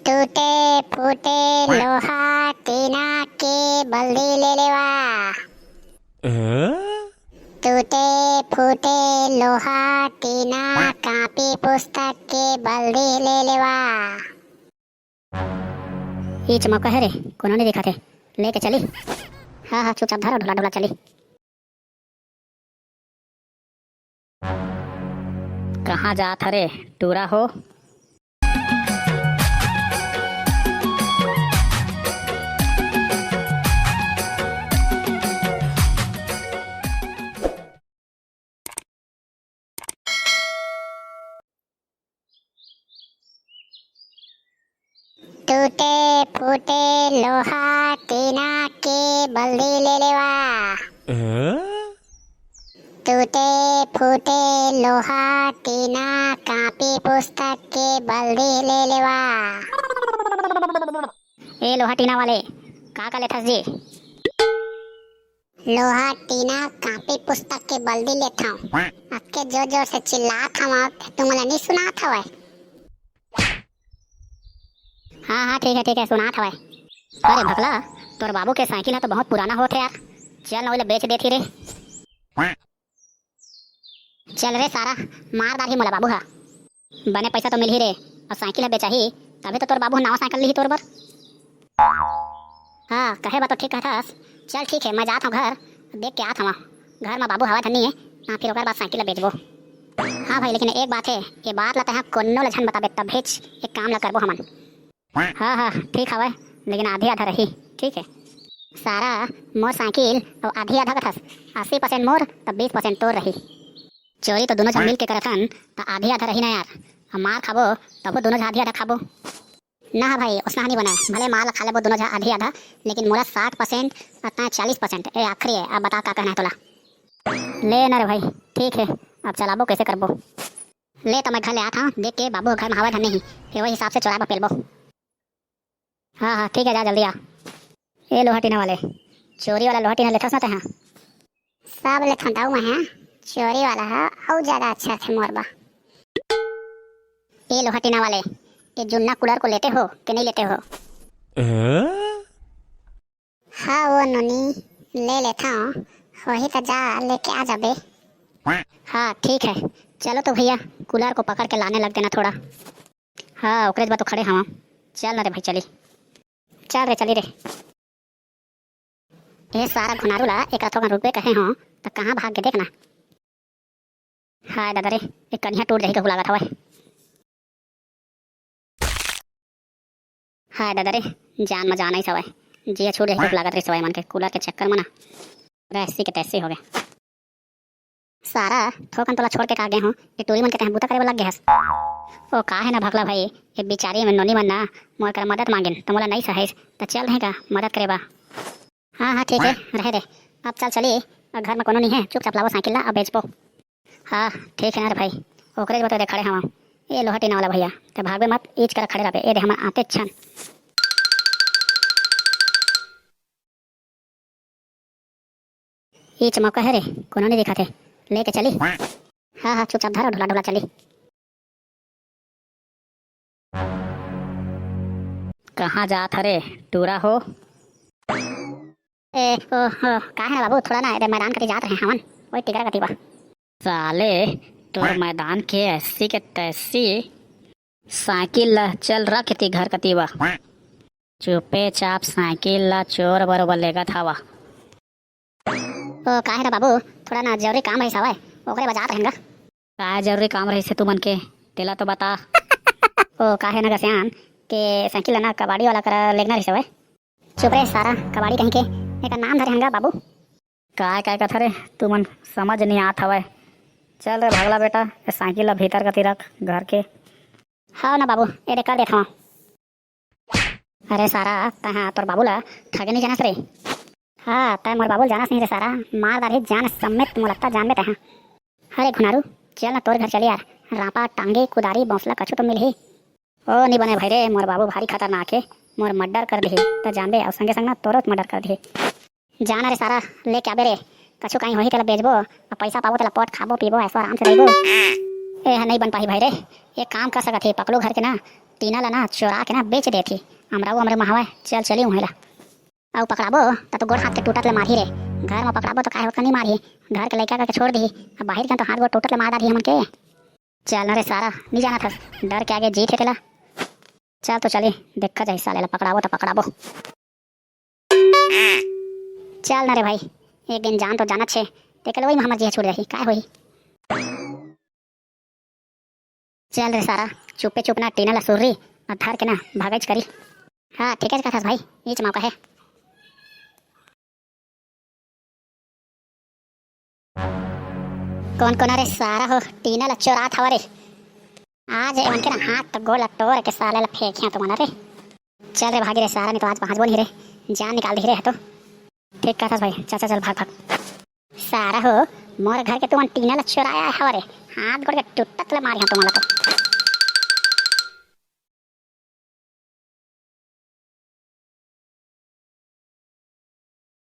टूटे फूटे लोहा टीना के बल्दी ले लेवा। टूटे फूटे लोहा टीना कापी पुस्तक के बल्दी ले लेवा। ये चमका है रे, कोनो नहीं दिखा थे, लेके चली। हाँ हाँ चुपचाप धरो, ढोला ढोला चली। कहाँ जात हरे टूरा हो? टूटे फूटे लोहा टीना के बल्दी ले लेवा। टूटे फूटे लोहा टीना कापी पुस्तक के बल्दी ले लेवा। ए लोहा टीना वाले का लेथस जी? लोहा टीना कापी पुस्तक के बल्दी लेता हूँ। आपके जोर जोर से चिल्लात हूँ, तुमने नहीं सुनात हवे? हाँ हाँ ठीक है सुनात हवे। अरे भगला, तोर बाबू के साइकिल है तो बहुत पुराना होते यार, चल ना बेच देती रे। चल रे सारा, मार डाली मोला बाबू हा। बने पैसा तो मिल ही रे, और साइकिल है बेचा ही तभी तो तोर बाबू नवा साइकिल ली ही तोर बर। हाँ कहे बा तो ठीक कहथस। चल ठीक है, मैं जात हूँ घर, देख के आत हूँ घर में बाबू हवा धनी है ना, फिर ओकर बाद साइकिल बेचबो। हाँ भाई, लेकिन एक बात है, ये बात ला तहाँ कोनो लछन बताबे तब भेज, एक काम ला करबो हमन। हाँ हाँ ठीक हवे, लेकिन आधी आधा रही, ठीक है। सारा मोर साइकिल और आधी आधा कथस, 80% मोर तब 20% तोर रही। चोरी तो दोनों जन मिल के करथन तो आधी आधा रही ना यार, हम मार खाबो तब दोनों आधी आधा खाबो ना भाई, उसना नहीं बनाए। भले माल खा लेबो दोनों आधी आधा, लेकिन मोरा 60% और 40% ए आखिरी है। अब बता का कहना है तोला? ले ना रे भाई, ठीक है, अब चलाबो कैसे करबो? ले तो मैं घर ले आता हूँ, देख के बाबू घर में हवा धन नहीं, फिर वही हिसाब से चौराहा पर पेलबो। हाँ हाँ ठीक है, जा जल्दी आ। ए लोहा टीना वाले, चोरी वाला लोहा टीना लेथस ना तहाँ? सब लेथन दाऊ मैं है, चोरी वाला है और ज्यादा अच्छा थे मोरबा। ए लोहा टीना वाले, ये जुन्ना कूलर को लेते हो कि नहीं लेते हो? हाँ वो नोनी ले लेता हूँ, वही तो जा लेके आ जाबे। हाँ ठीक है, चलो तो भैया कूलर को पकड़ के लाने लग देना थोड़ा। हाँ ओकरे बा तो खड़े हवा, चल ना रे भाई चली, चल रे चली रे। ये सारा घुनारू ला एक रुपये कहे हो तो कहाँ भाग के देखना। हाँ दादा रे, एक कन्या टूट जाही कहू लागत हवे। हाँ दादा रे, जान में जाना ही सवाय, जिया छूट जाही कहू लागत रे सवाय मन के कूलर के चक्कर में ना ऐसी के तैसे हो गए। सारा थोकन तोला छोड़ के का गए हो, ये टूरी मन के तह बूता करे लग गए हस। ओ का है ना भगला भाई, ये बेचारी में नोनी मन ना मोर कर मदद मांगेन तो मोला नहीं सहे तो चल है का मदद करे बा। हाँ हाँ ठीक है, रहे दे, अब चल चली, घर में कोनो नहीं है, चुपचाप लाओ साइकिल ला अब बेचबो। हाँ ठीक है ना रे भाई, ओकरे बता दे खड़े हवा। ये लोहा टीना वाला भैया तो भागबे मत, ईच कर खड़े रहे, ए दे हम आते छन। ये चमका है रे, कोनो नहीं दिखा थे, लेके चली। हाँ हाँ चुपचाप धरो, ढोला ढोला चली। कहाँ जात हरे टूरा हो? ए ओ का है बाबू, थोड़ा ना इधर मैदान कटी जात रहे हमन, वही टिकरा कटी बा। साले तोर मैदान के ऐसी के तैसी साइकिल ला चल रख थी घर कती बा, चुपे चाप साइकिल ला चोर बरोबर लेगत हवा। ओ का है ना बाबू, थोड़ा ना जरूरी काम रही सवाय, ओकरे बजात रहेंगा। का जरूरी काम रही से तू मन के, तेला तो बता। ओ का है ना गसियान के साइकिल ना कबाड़ी वाला कर लेगना रही सवाय। चुप रे सारा, कबाड़ी कहीं के एक नाम धरे हंगा बाबू। काय काय कथा रे, तू मन समझ नहीं आत हवे। चल रे भागला बेटा, साइकिल ला भीतर कती रख घर के। हाँ ना बाबू, ये कर देता हूँ। अरे सारा तहाँ तोर बाबू ला ठगे नहीं जानस रे। हाँ तय मोर बाबू जानस नहीं रे सारा, मार दारी जान समेत मुलत्ता जान बेटा। अरे घुनारू चल ना तोर घर चली यार, रापा टांगे कुदारी बौसला कछु तो मिल ही। ओ नहीं बने भाई रे, मोर बाबू भारी खतरनाक है, मोर मर्डर कर दे तो जानबे, और संगे संग ना तोरो मर्डर कर दे। जाना रे सारा, लेके आबे रे, कछु कहीं होही तेला बेचबो और पैसा पाबो तेला पट खाबो पीबो ऐसा आराम से रहिबो। ए नहीं बन पाही भाई रे, एक काम कर सकत है, पकड़ो घर के ना टीना ला ना चोरा के ना बेच देती हमराऊ हमरे महावा चल चली उहेला औ पकड़ाबो तो गोड़ हाथ के टूटत ले मारही रे घर में पकड़ाबो तो काहे होत नहीं मारही घर के लइका के छोड़ दी अब बाहर के तो हाथ गोड़ टूटत ले मार दाही हमन के चल ना रे सारा नहीं जाना था डर के आगे जीत हेला चल तो चली देखा जाए साले ला पकड़ाबो तो पकड़ाबो चल ना रे भाई एक दिन जान तो जाना छे देख ले वही हमर जी छोड़ रही काय होई चल रे सारा चुपे चुप ना टीना ला सुर्री और धर के ना भागज करी हाँ ठीक है कथा भाई ये मौका है कौन कौन रे सारा हो टीना ला चोरा था रे आज एवन के ना हाथ तो गोल तोड़ के साले ला फेंकिया तो मना रे चल रे भागी रे सारा नहीं तो आज पहुंच नहीं रे जान निकाल दी रे तो ठीक कथा भाई चाचा चल भाग भाग सारा हो मोर घर के तुम टीना ला चोराया है रे हाथ गोड़ के टूटत ले मारी तुम तो